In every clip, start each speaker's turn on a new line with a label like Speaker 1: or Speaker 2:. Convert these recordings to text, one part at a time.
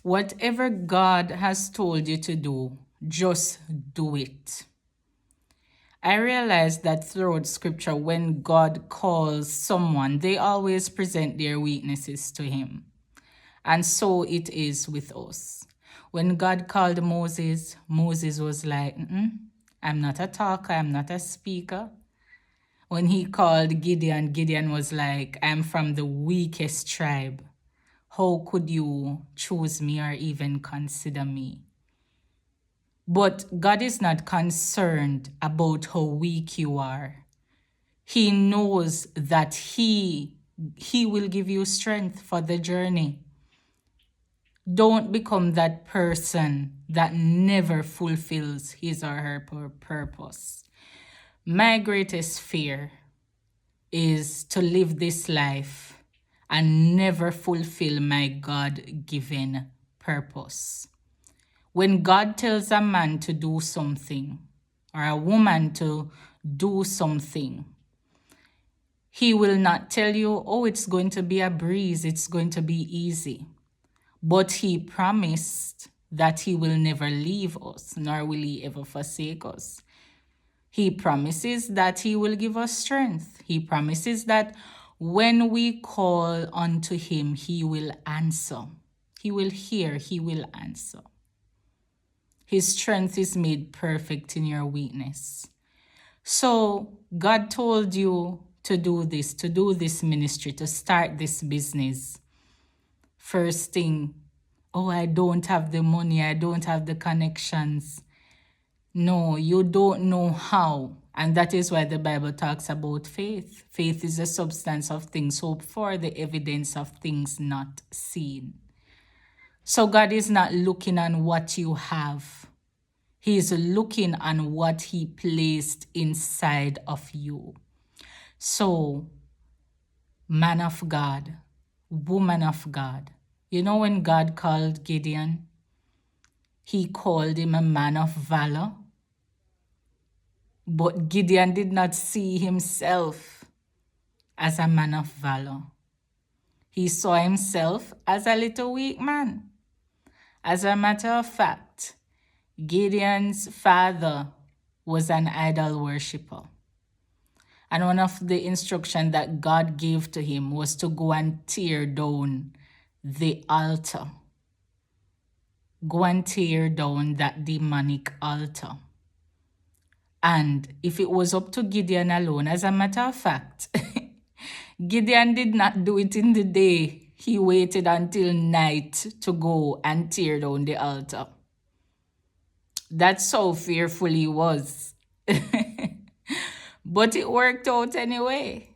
Speaker 1: Whatever God has told you to do, just do it. I realize that throughout scripture, when God calls someone, they always present their weaknesses to him. And so it is with us. When God called Moses, Moses was like, I'm not a talker, I'm not a speaker. When he called Gideon, Gideon was like, I'm from the weakest tribe. How could you choose me or even consider me? But God is not concerned about how weak you are. He knows that He will give you strength for the journey. Don't become that person that never fulfills his or her purpose. My greatest fear is to live this life and never fulfill my God-given purpose. When God tells a man to do something or a woman to do something, he will not tell you, oh, it's going to be a breeze, it's going to be easy. But he promised that he will never leave us, nor will he ever forsake us. He promises that he will give us strength. He promises that when we call unto him, he will answer. He will hear, he will answer. His strength is made perfect in your weakness. So God told you to do this ministry, to start this business. First thing, oh, I don't have the money, I don't have the connections. No, you don't know how. And that is why the Bible talks about faith. Faith is the substance of things hoped for, the evidence of things not seen. So God is not looking on what you have. He is looking on what he placed inside of you. So, man of God, woman of God, you know when God called Gideon, he called him a man of valor. But Gideon did not see himself as a man of valor. He saw himself as a little weak man. As a matter of fact, Gideon's father was an idol worshiper. And one of the instructions that God gave to him was to go and tear down the altar. Go and tear down that demonic altar. And if it was up to Gideon alone, as a matter of fact, Gideon did not do it in the day. He waited until night to go and tear down the altar. That's how fearful he was. But it worked out anyway.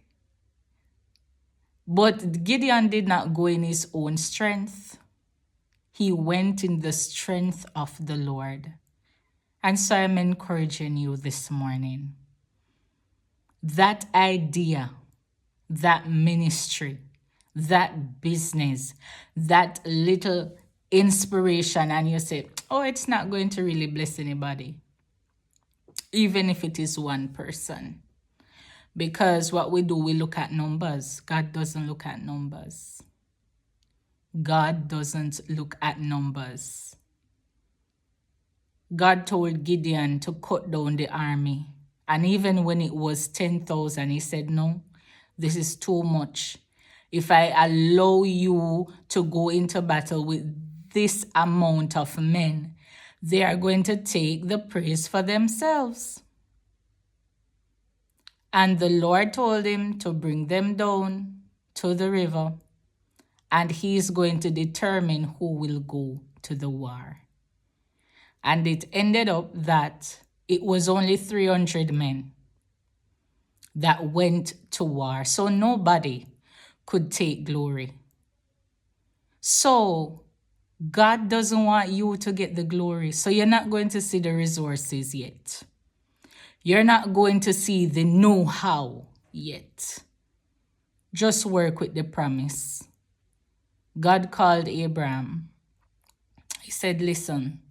Speaker 1: But Gideon did not go in his own strength. He went in the strength of the Lord. And so I'm encouraging you this morning. That idea, that ministry, that business, that little inspiration, and you say, oh, it's not going to really bless anybody, even if it is one person. Because what we do, we look at numbers. God doesn't look at numbers. God doesn't look at numbers. God told Gideon to cut down the army. And even when it was 10,000, he said, no, this is too much. If I allow you to go into battle with this amount of men, they are going to take the praise for themselves. And the Lord told him to bring them down to the river, and he is going to determine who will go to the war. And it ended up that it was only 300 men that went to war. So nobody could take glory. So God doesn't want you to get the glory. So you're not going to see the resources yet. You're not going to see the know-how yet. Just work with the promise. God called Abraham. He said, listen,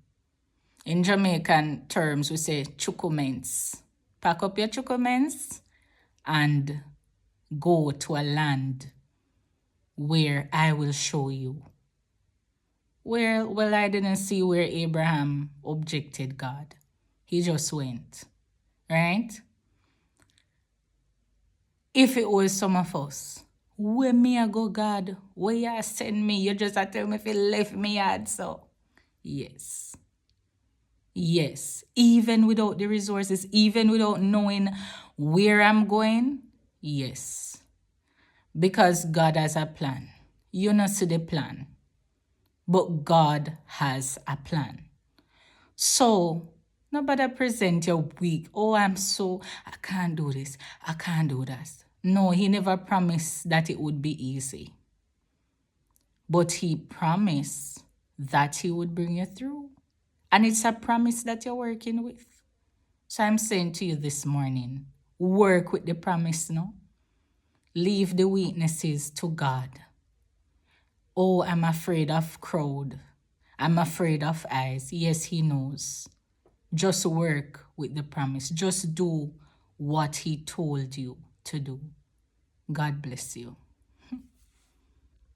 Speaker 1: in Jamaican terms, we say chukuments. Pack up your chukuments and go to a land where I will show you. Well, I didn't see where Abraham objected God. He just went, right? If it was some of us, where me I go, God? Where you send me? You just a tell me if you left me yard, so. Yes. Yes. Even without the resources, even without knowing where I'm going, yes. Because God has a plan. You not see the plan, but God has a plan. So, nobody present your weak. Oh, I can't do this. I can't do that. No, he never promised that it would be easy. But he promised that he would bring you through. And it's a promise that you're working with. So I'm saying to you this morning, work with the promise, no? Leave the weaknesses to God. Oh, I'm afraid of crowd. I'm afraid of eyes. Yes, he knows. Just work with the promise. Just do what he told you to do. God bless you.